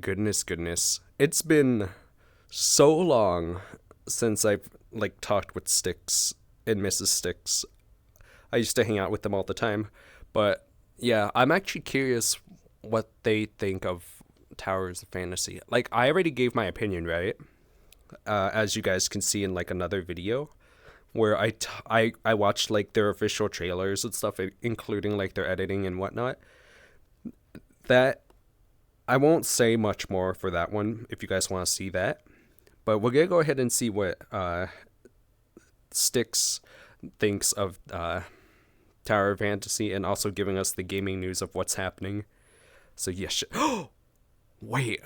Goodness. It's been so long since I've like talked with Stix and Mrs. Stix. I used to hang out with them all the time. But yeah, I'm actually curious what they think of Towers of Fantasy. Like I already gave my opinion, right? As you guys can see in like another video where I watched like their official trailers and stuff, including like their editing and whatnot. That I won't say much more for that one if you guys want to see that. But we're gonna go ahead and see what Stix thinks of Tower of Fantasy and also giving us the gaming news of what's happening. So yes, wait,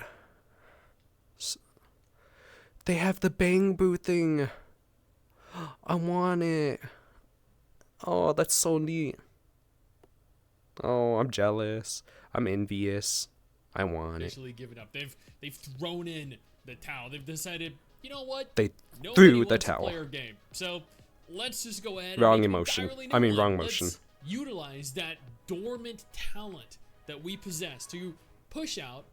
they have the Bang Boo thing. I want it. Oh, that's so neat. Oh, I'm jealous. I'm envious. I want it. Officially given up. They've thrown in the towel. They've decided, you know what? They Nobody threw the wants towel. To play our game. So let's just go ahead. Wrong and make emotion. An entirely new I mean, one. wrong Let's motion. utilize that dormant talent that we possess to push out,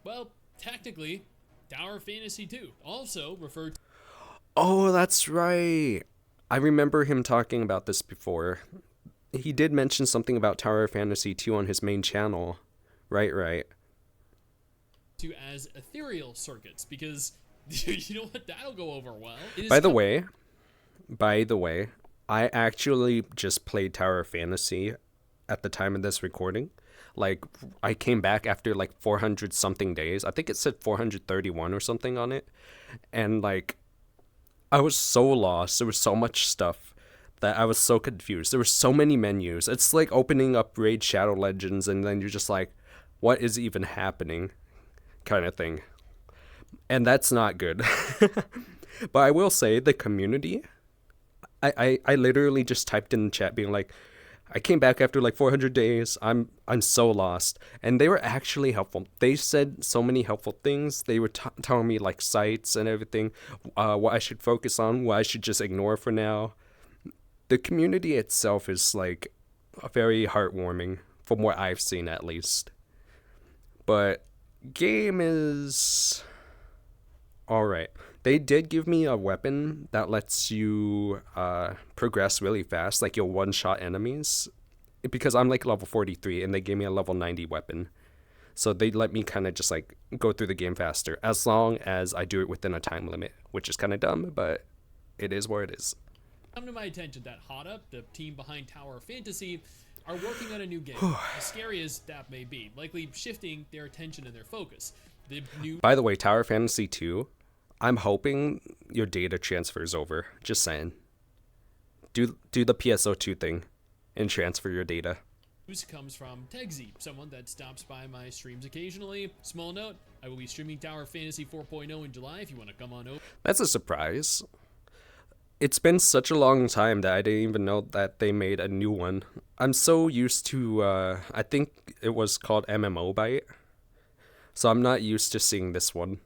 well, technically, Tower of Fantasy 2, also referred to. Oh, that's right. I remember him talking about this before. He did mention something about Tower of Fantasy 2 on his main channel. Right. To as ethereal circuits, because you know what, that'll go over well. By the way, I actually just played Tower of Fantasy at the time of this recording. Like, I came back after like 400 something days. I think it said 431 or something on it. And like, I was so lost. There was so much stuff that I was so confused. There were so many menus. It's like opening up Raid Shadow Legends and then you're just like, what is even happening? Kind of thing. And that's not good. But I will say the community, I literally just typed in the chat being like, I came back after like 400 days. I'm so lost. And they were actually helpful. They said so many helpful things. They were telling me like sites and everything, what I should focus on, what I should just ignore for now. The community itself is like very heartwarming from what I've seen at least. But game is all right. They did give me a weapon that lets you progress really fast, like you'll one-shot enemies. Because I'm like level 43 and they gave me a level 90 weapon. So they let me kind of just like go through the game faster as long as I do it within a time limit, which is kind of dumb, but it is what it is. Come to my attention that Hada, the team behind Tower of Fantasy, are working on a new game. As scary as that may be, likely shifting their attention and their focus. By the way, Tower Fantasy 2, I'm hoping your data transfers over. Just saying. Do the PSO2 thing and transfer your data. News comes from Tegzy, someone that stops by my streams occasionally. Small note, I will be streaming Tower Fantasy 4.0 in July if you want to come on over. That's a surprise. It's been such a long time that I didn't even know that they made a new one. I'm so used to, I think it was called MMO Byte. So I'm not used to seeing this one.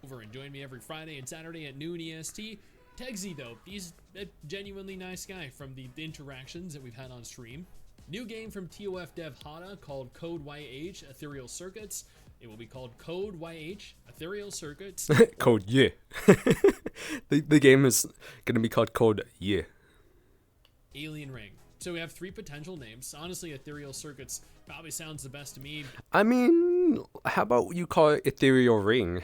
Over and join me every Friday and Saturday at noon EST. Tegzy, though, he's a genuinely nice guy from the interactions that we've had on stream. New game from TOF dev Hada called Code YH Ethereal Circuits. It will be called Code YH Ethereal Circuits. Code yeah. The game is going to be called Code yeah. Alien Ring. So we have 3 potential names. Honestly, Ethereal Circuits probably sounds the best to me. I mean, how about you call it Ethereal Ring?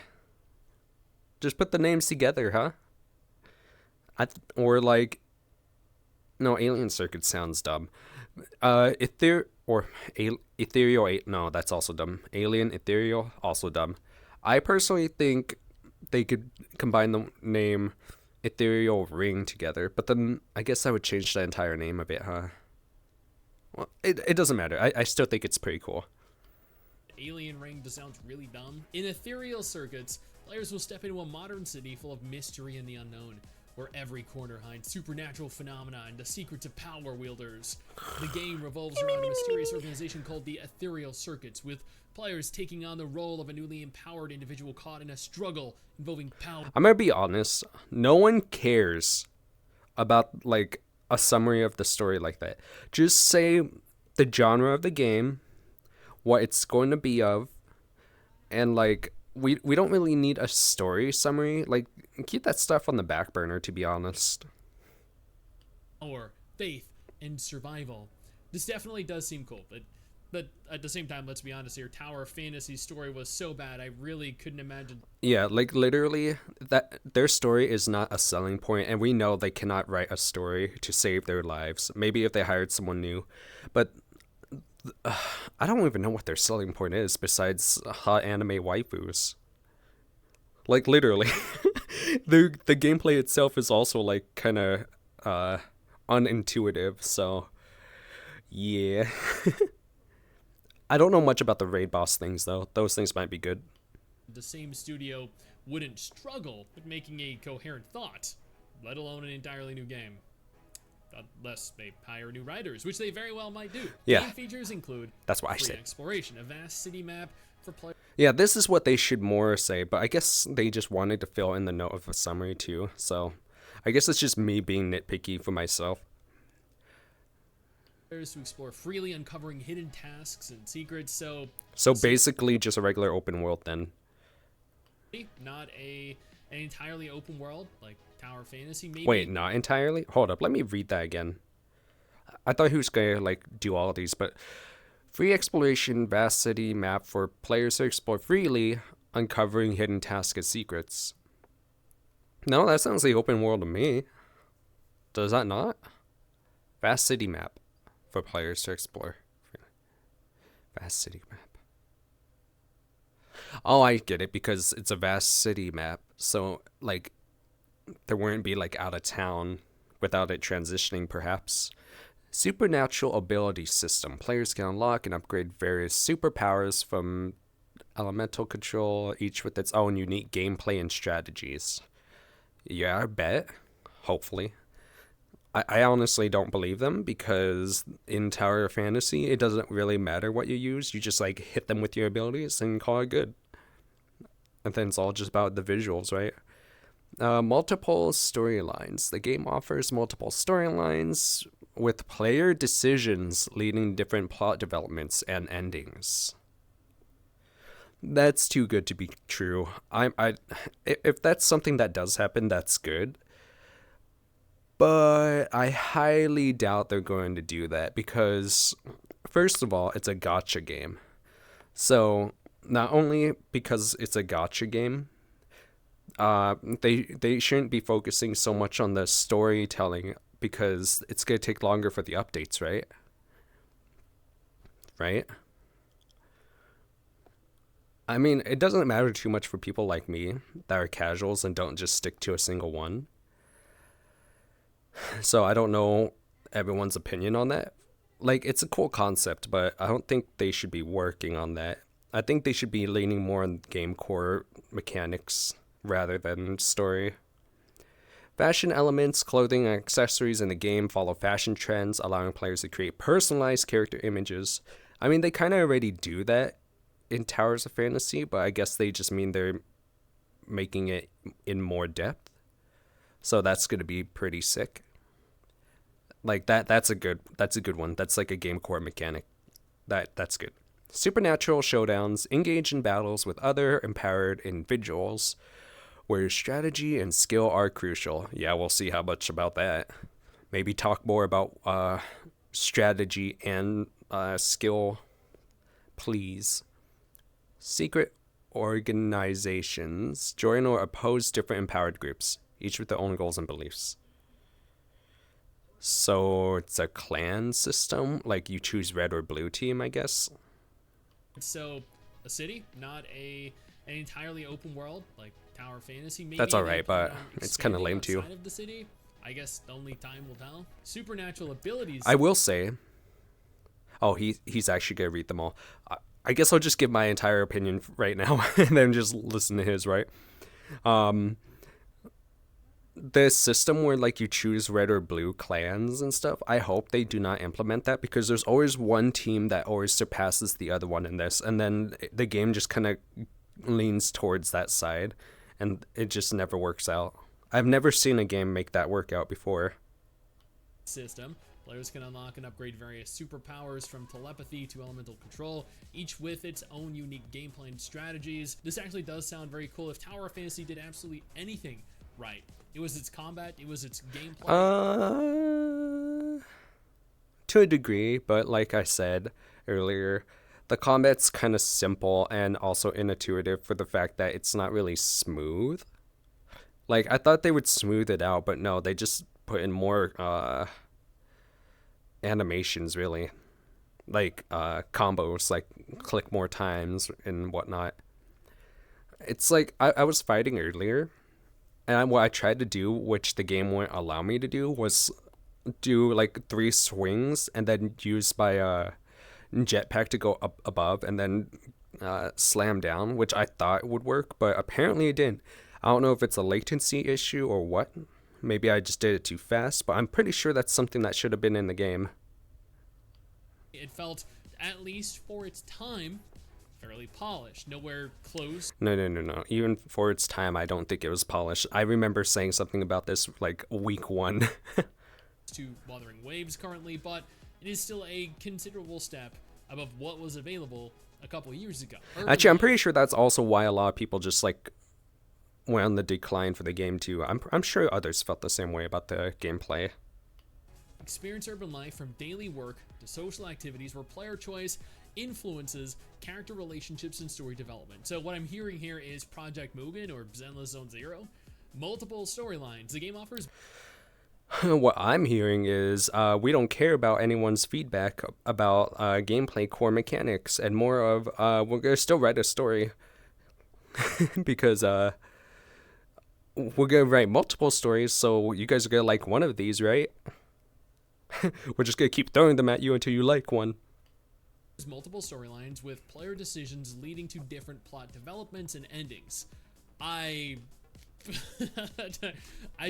Just put the names together, huh? Or like, no, Alien Circuit sounds dumb. Ethereal 8, no, that's also dumb. Alien, Ethereal, also dumb. I personally think they could combine the name Ethereal Ring together, but then I guess that would change the entire name a bit, huh? Well, it doesn't matter. I still think it's pretty cool. Alien Ring just sounds really dumb. In Ethereal Circuits, players will step into a modern city full of mystery and the unknown, where every corner hides supernatural phenomena and the secrets of power wielders. The game revolves around a mysterious organization called the Ethereal Circuits, with players taking on the role of a newly empowered individual caught in a struggle involving power. I'm gonna be honest, no one cares about like a summary of the story like that. Just say the genre of the game, what it's going to be of, And like we don't really need a story summary. Like keep that stuff on the back burner, to be honest. Or faith and survival. This definitely does seem cool, but at the same time, let's be honest here. Tower Fantasy's story was so bad, I really couldn't imagine. Yeah, like literally that their story is not a selling point, and we know they cannot write a story to save their lives. Maybe if they hired someone new, but I don't even know what their selling point is besides hot anime waifus. Like literally, the gameplay itself is also like kind of unintuitive. So yeah, I don't know much about the raid boss things though. Those things might be good. The same studio wouldn't struggle with making a coherent thought, let alone an entirely new game. Unless they hire new writers, which they very well might do. Yeah. Game features include That's what I free said. exploration, a vast city map for players. Yeah, this is what they should more say, but I guess they just wanted to fill in the note of a summary too. So I guess it's just me being nitpicky for myself. To explore freely, uncovering hidden tasks and secrets. So basically just a regular open world then. Not an entirely open world like Tower Fantasy. Maybe. Wait, not entirely? Hold up, let me read that again. I thought he was gonna like do all of these, but free exploration, vast city map for players to explore freely, uncovering hidden tasks and secrets. No, that sounds like open world to me. Does that not? Vast city map for players to explore. Vast city map. Oh, I get it, because it's a vast city map. So, like, there wouldn't be, like, out of town without it transitioning, perhaps. Supernatural ability system. Players can unlock and upgrade various superpowers from elemental control, each with its own unique gameplay and strategies. Yeah, I bet. Hopefully. I honestly don't believe them, because in Tower Fantasy, it doesn't really matter what you use. You just, like, hit them with your abilities and call it good. And then it's all just about the visuals, right? Multiple storylines. The game offers multiple storylines with player decisions leading different plot developments and endings. That's too good to be true. If that's something that does happen, that's good. But I highly doubt they're going to do that, because first of all, it's a gacha game. So not only because it's a gacha game, they shouldn't be focusing so much on the storytelling, because it's gonna take longer for the updates, right? Right? I mean, it doesn't matter too much for people like me that are casuals and don't just stick to a single one. So I don't know everyone's opinion on that. Like, it's a cool concept, but I don't think they should be working on that. I think they should be leaning more on game core mechanics rather than story. Fashion elements, clothing, and accessories in the game follow fashion trends, allowing players to create personalized character images. I mean, they kind of already do that in Towers of Fantasy, but I guess they just mean they're making it in more depth. So that's going to be pretty sick. Like that's a good one. That's like a game core mechanic. That's good. Supernatural showdowns. Engage in battles with other empowered individuals where strategy and skill are crucial. Yeah, we'll see how much about that. Maybe talk more about strategy and skill, please. Secret organizations. Join or oppose different empowered groups, each with their own goals and beliefs. So it's a clan system, like you choose red or blue team, I guess. So a city, not an entirely open world like Tower Fantasy. Maybe that's all right, but it's kind of lame too. Of the city, I guess only time will tell. Supernatural abilities. I will say. Oh, he's actually gonna read them all. I guess I'll just give my entire opinion right now, and then just listen to his. Right. This system where like you choose red or blue clans and stuff, I hope they do not implement that, because there's always one team that always surpasses the other one in this, and then the game just kind of leans towards that side, and it just never works out. I've never seen a game make that work out before. System Players can unlock and upgrade various superpowers from telepathy to elemental control, each with its own unique gameplay and strategies. This actually does sound very cool. If Tower of Fantasy did absolutely anything right, it was its combat, it was its gameplay. To a degree, but like I said earlier, the combat's kind of simple and also intuitive for the fact that it's not really smooth. Like, I thought they would smooth it out, but no, they just put in more animations, really. Like combos, like click more times and whatnot. It's like I was fighting earlier, and what I tried to do, which the game wouldn't allow me to do, was do like 3 swings and then use my jetpack to go up above and then slam down, which I thought would work, but apparently it didn't. I don't know if it's a latency issue or what. Maybe I just did it too fast, but I'm pretty sure that's something that should have been in the game. It felt, at least for its time, fairly polished. Nowhere close. No. Even for its time, I don't think it was polished. I remember saying something about this like week 1. To Wuthering Waves currently, but it is still a considerable step above what was available a couple years ago. Actually, I'm pretty sure that's also why a lot of people just like went on the decline for the game too. I'm sure others felt the same way about the gameplay. Experience urban life from daily work to social activities where player choice influences character relationships and story development. So what I'm hearing here is Project Mugen or Zenless Zone Zero. Multiple storylines. The game offers... What I'm hearing is we don't care about anyone's feedback about gameplay core mechanics, and more of we're going to still write a story because we're going to write multiple stories, so you guys are going to like one of these, right? We're just going to keep throwing them at you until you like one. There's multiple storylines with player decisions leading to different plot developments and endings. I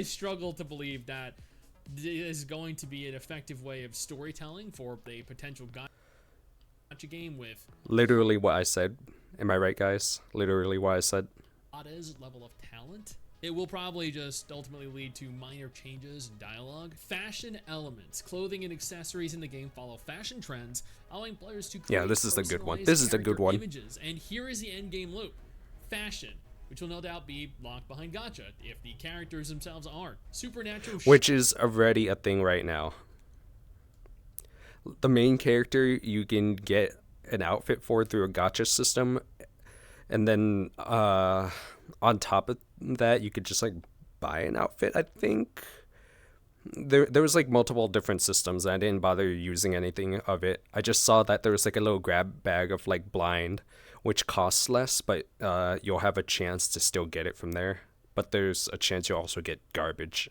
struggle to believe that this is going to be an effective way of storytelling for a potential gacha game with literally what I said. Am I right, guys? Literally what I said. Ada's level of talent. It will probably just ultimately lead to minor changes in dialogue. Fashion elements, clothing and accessories in the game follow fashion trends, allowing players to create this is the good one. personalized This is the good character one. Images. And here is the end game loop. Fashion, which will no doubt be locked behind gacha if the characters themselves aren't. Supernatural, which is already a thing right now. The main character you can get an outfit for through a gacha system, and then on top of that you could just like buy an outfit. I think there was like multiple different systems, and I didn't bother using anything of it. I just saw that there was like a little grab bag of like blind, which costs less, but you'll have a chance to still get it from there. But there's a chance you'll also get garbage.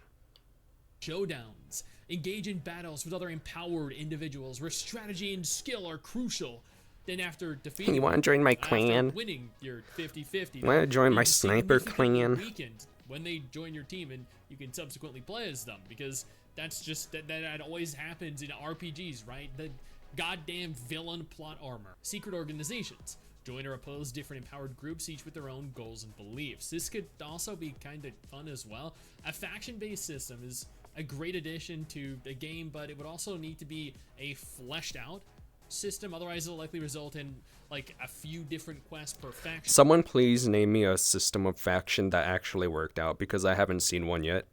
Showdowns. Engage in battles with other empowered individuals where strategy and skill are crucial. Then after defeating... You want to join my clan? After winning your 50-50... Want to join my sniper clan? Weakened when they join your team, and you can subsequently play as them, because that's just... That always happens in RPGs, right? The goddamn villain plot armor. Secret organizations. Join or oppose different empowered groups, each with their own goals and beliefs. This could also be kind of fun as well. A faction-based system is a great addition to the game, but it would also need to be a fleshed out system. Otherwise, it'll likely result in like a few different quests per faction. Someone please name me a system of faction that actually worked out, because I haven't seen one yet.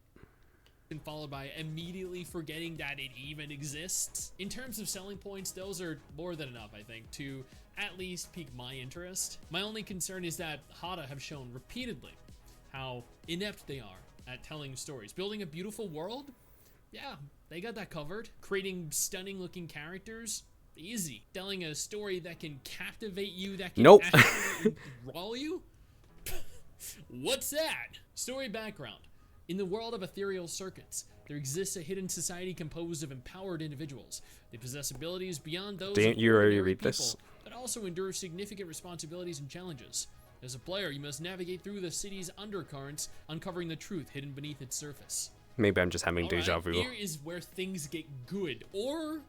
Followed by immediately forgetting that it even exists. In terms of selling points, those are more than enough, I think, to at least pique my interest. My only concern is that Hada have shown repeatedly how inept they are at telling stories. Building a beautiful world? Yeah, they got that covered. Creating stunning looking characters? Easy. Telling a story that can captivate you, that can actually enthrall you? What's that? Story background. In the world of ethereal circuits, there exists a hidden society composed of empowered individuals. They possess abilities beyond those Didn't of you already ordinary read this? people, but also endure significant responsibilities and challenges. As a player, you must navigate through the city's undercurrents, uncovering the truth hidden beneath its surface. Maybe I'm just having deja vu. Here is where things get good or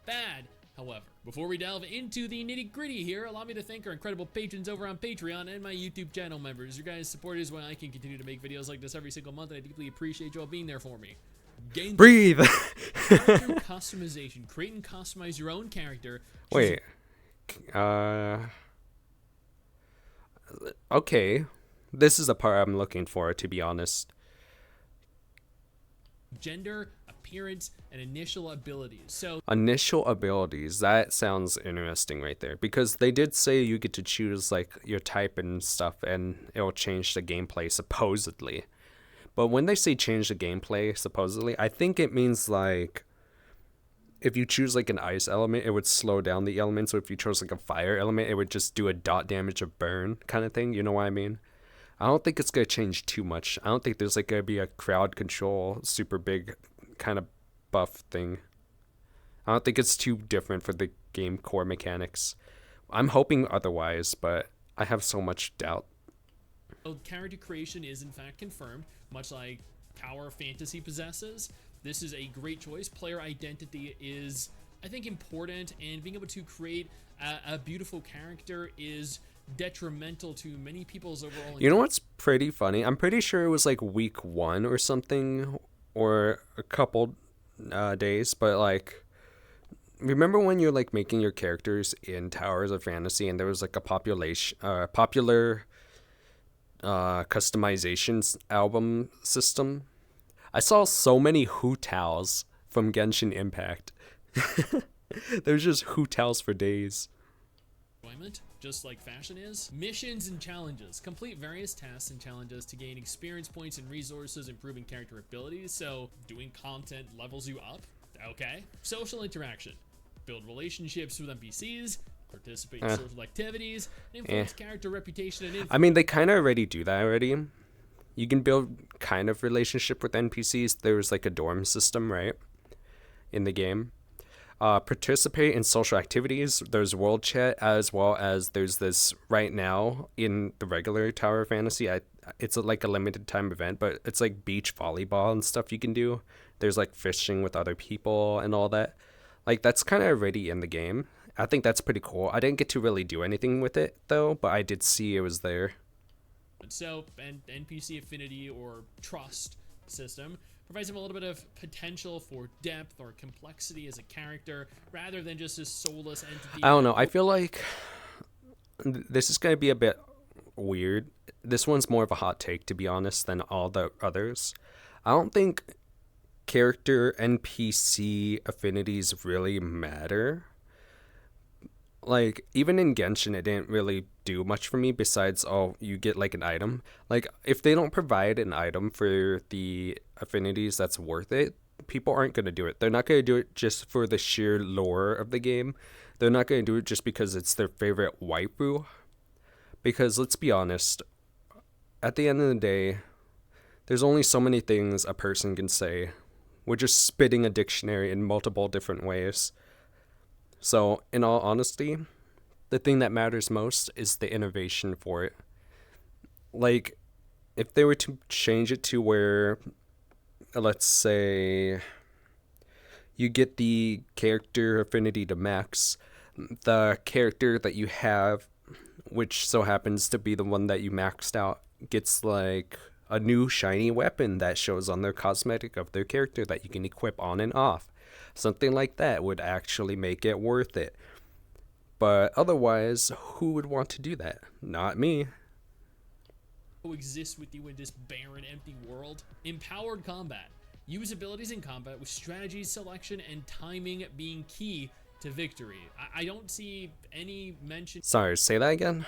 bad. However, before we delve into the nitty-gritty here, allow me to thank our incredible patrons over on Patreon and my YouTube channel members. Your guys' support is why I can continue to make videos like this every single month, and I deeply appreciate you all being there for me. Gain Breathe. character customization. Create and customize your own character. Wait. Uh. Okay. This is the part I'm looking for, to be honest. Gender, appearance, and initial abilities. So Initial abilities. That sounds interesting right there. Because they did say you get to choose, like, your type and stuff, and it'll change the gameplay, supposedly. But when they say change the gameplay, supposedly, I think it means, like, if you choose, like, an ice element, it would slow down the element. So if you chose, like, a fire element, it would just do a dot damage of burn kind of thing. You know what I mean? I don't think it's going to change too much. I don't think there's, like, going to be a crowd control, super big kind of buff thing. I don't think it's too different for the game core mechanics. I'm hoping otherwise, but I have so much doubt. character creation is in fact confirmed, much like Tower Fantasy possesses. This is a great choice. Player identity is, I think, important, and being able to create a beautiful character is detrimental to many people's overall. You know what's pretty funny? I'm pretty sure it was like week 1 or something, or a couple days, but like, remember when you're like making your characters in Towers of Fantasy, and there was like a popular customizations album system? I saw so many Hootals from Genshin Impact. There's just Hootals for days. Enjoyment, just like fashion is. Missions and challenges. Complete various tasks and challenges to gain experience points and resources, improving character abilities. So doing content levels you up. Okay. Social interaction. Build relationships with NPCs. Participate in social activities. Influence character reputation and influence. I mean, they kind of already do that already. You can build kind of relationship with NPCs. There's like a dorm system, right, in the game. Participate in social activities. There's world chat, as well as there's this right now in the regular Tower of Fantasy. It's like a limited time event, but it's like beach volleyball and stuff you can do. There's like fishing with other people and all that. Like, that's kind of already in the game. I think that's pretty cool. I didn't get to really do anything with it though, but I did see it was there. So, an NPC affinity or trust system provides him a little bit of potential for depth or complexity as a character, rather than just a soulless entity. I don't know. I feel like this is going to be a bit weird. This one's more of a hot take, to be honest, than all the others. I don't think character NPC affinities really matter. Like, even in Genshin, it didn't really do much for me besides, oh, you get like an item. Like, if they don't provide an item for the affinities that's worth it, people aren't going to do it. They're not going to do it just for the sheer lore of the game. They're not going to do it just because it's their favorite waifu. Because let's be honest, at the end of the day, there's only so many things a person can say. We're just spitting a dictionary in multiple different ways. So, in all honesty, the thing that matters most is the innovation for it. Like, if they were to change it to where, let's say, you get the character affinity to max, the character that you have, which so happens to be the one that you maxed out, gets like a new shiny weapon that shows on their cosmetic of their character that you can equip on and off. Something like that would actually make it worth it. But otherwise, who would want to do that? Not me. Coexist with you in this barren, empty world. Empowered combat. Use abilities in combat with strategy selection and timing being key to victory. I don't see any mention. Sorry, say that again?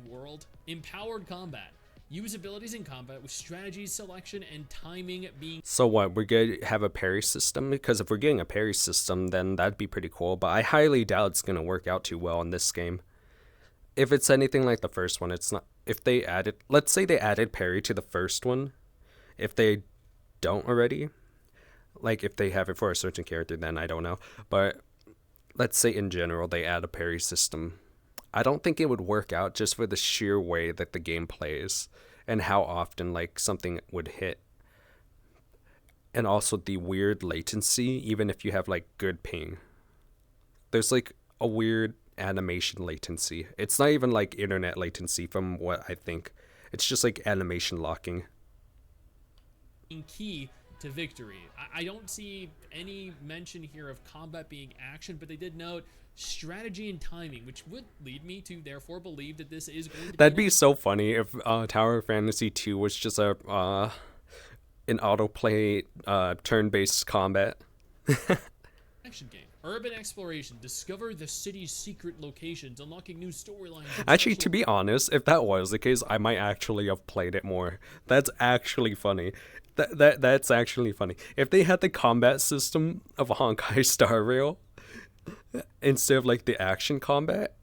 World. Empowered combat. Use abilities in combat with strategy selection and timing being. So what, we're going to have a parry system? Because if we're getting a parry system, then that'd be pretty cool. But I highly doubt it's going to work out too well in this game. If it's anything like the first one, it's not. If they added, let's say they added parry to the first one. If they don't already, like if they have it for a certain character, then I don't know. But let's say in general they add a parry system. I don't think it would work out just for the sheer way that the game plays and how often like something would hit. And also the weird latency, even if you have like good ping. There's like a weird animation latency. It's not even like internet latency from what I think. It's just like animation locking. Key to victory. I don't see any mention here of combat being action, but they did note strategy and timing, which would lead me to therefore believe that this is going to That'd be be so funny if Tower Fantasy 2 was just a an autoplay turn-based combat. action game. Urban exploration. Discover the city's secret locations, unlocking new storylines. Actually, to be honest, if that was the case, I might actually have played it more. That's actually funny. That's actually funny. If they had the combat system of Honkai Star Rail instead of like the action combat,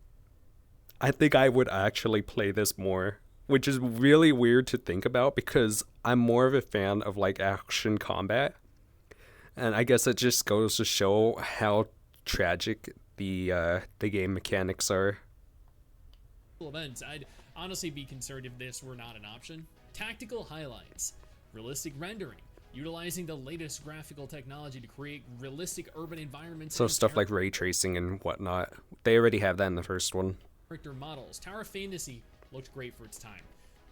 I think I would actually play this more, which is really weird to think about because I'm more of a fan of like action combat. And I guess it just goes to show how tragic the game mechanics are. Events. I'd honestly be concerned if this were not an option. Tactical highlights. Realistic rendering. Utilizing the latest graphical technology to create realistic urban environments. So stuff like ray tracing and whatnot. They already have that in the first one. Character models. Tower Fantasy looked great for its time.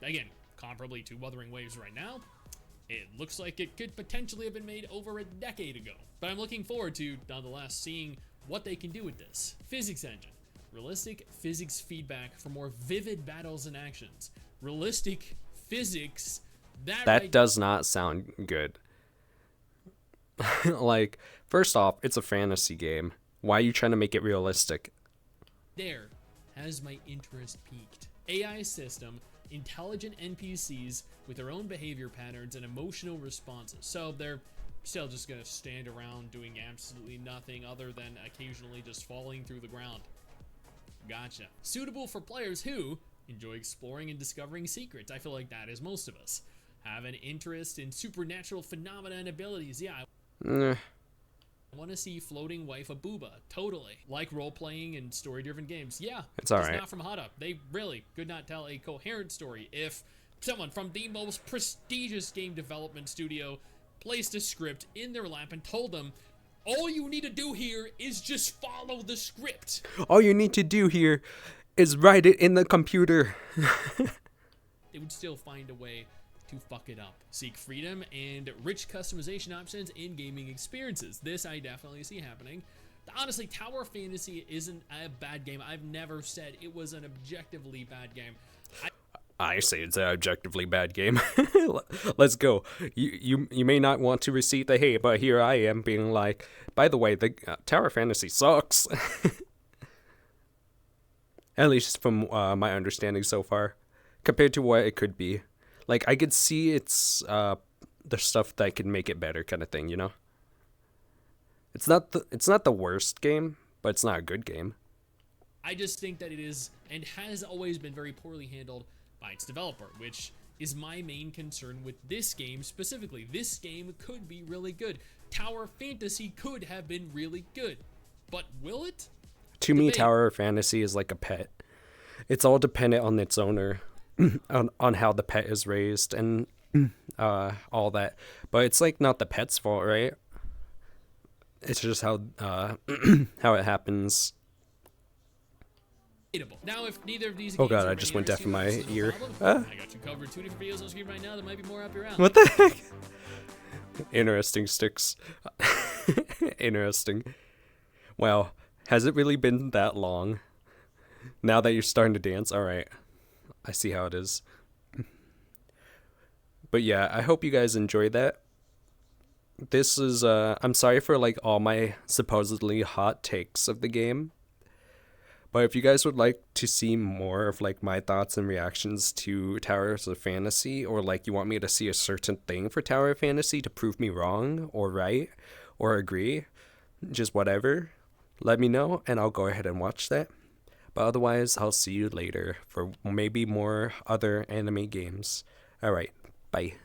Again, comparably to Wuthering Waves right now, it looks like it could potentially have been made over a decade ago. But I'm looking forward to, nonetheless, seeing what they can do with this. Physics engine. Realistic physics feedback for more vivid battles and actions. Realistic physics. That does not sound good. Like, first off, it's a fantasy game. Why are you trying to make it realistic? There has my interest peaked. AI system, intelligent NPCs with their own behavior patterns and emotional responses. So they're still just gonna stand around doing absolutely nothing other than occasionally just falling through the ground. Gotcha. Suitable for players who enjoy exploring and discovering secrets. I feel like that is most of us. Have an interest in supernatural phenomena and abilities. Yeah, I want to see floating waifu booba. Totally. Like role-playing and story-driven games. Yeah, it's alright. Not from Hada. They really could not tell a coherent story if someone from the most prestigious game development studio placed a script in their lap and told them, all you need to do here is just follow the script. All you need to do here is write it in the computer. They would still find a way to fuck it up. Seek freedom and rich customization options in gaming experiences. This I definitely see happening. Honestly, Tower Fantasy isn't a bad game. I've never said it was an objectively bad game. I say it's an objectively bad game. Let's go. You may not want to receive the hate, but here I am being like, by the way, the Tower Fantasy sucks. At least from my understanding so far, compared to what it could be. Like, I could see it's the stuff that could make it better kind of thing, you know? It's not the worst game, but it's not a good game. I just think that it is and has always been very poorly handled by its developer, which is my main concern with this game specifically. This game could be really good. Tower Fantasy could have been really good, but will it? To me, Tower Fantasy is like a pet. It's all dependent on its owner, on how the pet is raised and all that. But it's like not the pet's fault, right? It's just how how it happens. Now, if neither of these oh god, I just went deaf in my ear. I got you covered. 2 different videos on screen right now that might be more up your alley. What the heck? Interesting, Stix. Interesting. Wow, has it really been that long? Now that you're starting to dance, all right. I see how it is. But yeah, I hope you guys enjoyed that. This is I'm sorry for like all my supposedly hot takes of the game. But if you guys would like to see more of like my thoughts and reactions to Towers of Fantasy, or like you want me to see a certain thing for Tower of Fantasy to prove me wrong or right or agree, just whatever, let me know and I'll go ahead and watch that. But otherwise, I'll see you later for maybe more other anime games. Alright, bye.